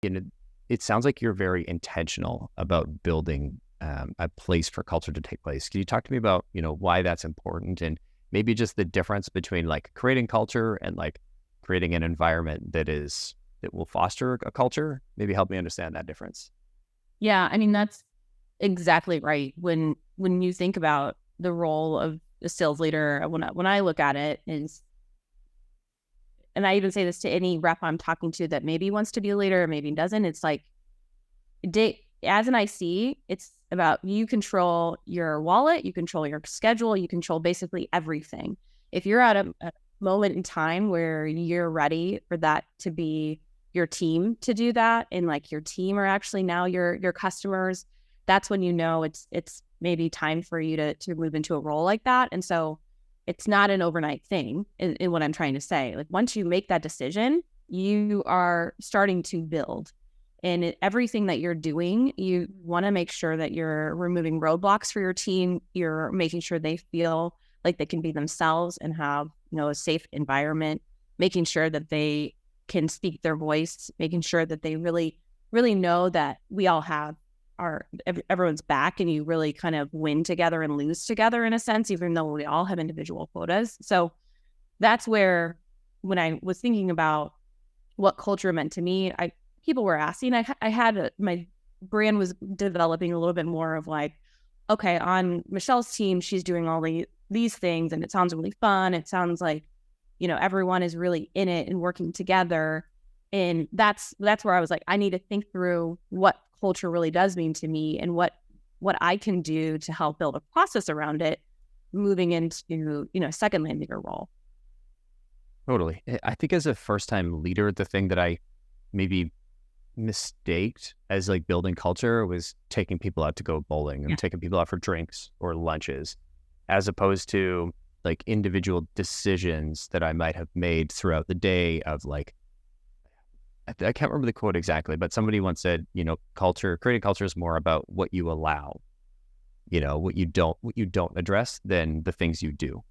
you know, it sounds like you're very intentional about building a place for culture to take place. Can you talk to me about, why that's important and maybe just the difference between like creating culture and like creating an environment that will foster a culture? Maybe help me understand that difference. Yeah, I mean, that's exactly right. When you think about the role of a sales leader, when I look at it is, and I even say this to any rep I'm talking to that maybe wants to be a leader, maybe doesn't. It's like as an IC, it's about you control your wallet, you control your schedule, you control basically everything. If you're at a moment in time where you're ready for that to be your team to do that, and like your team are actually now your customers, that's when it's maybe time for you to move into a role like that. And so it's not an overnight thing in what I'm trying to say. Like once you make that decision, you are starting to build. And everything that you're doing, you want to make sure that you're removing roadblocks for your team. You're making sure they feel like they can be themselves and have, a safe environment, making sure that they can speak their voice, making sure that they really, really know that we all have everyone's back, and you really kind of win together and lose together in a sense, even though we all have individual quotas. So that's where, when I was thinking about what culture meant to me, people were asking. My brand was developing a little bit more of like, okay, on Michelle's team, she's doing all these things, and it sounds really fun. It sounds like, everyone is really in it and working together. And that's where I was like, I need to think through what culture really does mean to me and what I can do to help build a process around it, moving into, second line leader role. Totally. I think as a first time leader, the thing that I maybe mistaked as like building culture was taking people out to go bowling and taking people out for drinks or lunches, as opposed to like individual decisions that I might have made throughout the day of like, I can't remember the quote exactly, but somebody once said, creating culture is more about what you allow, what you don't address than the things you do.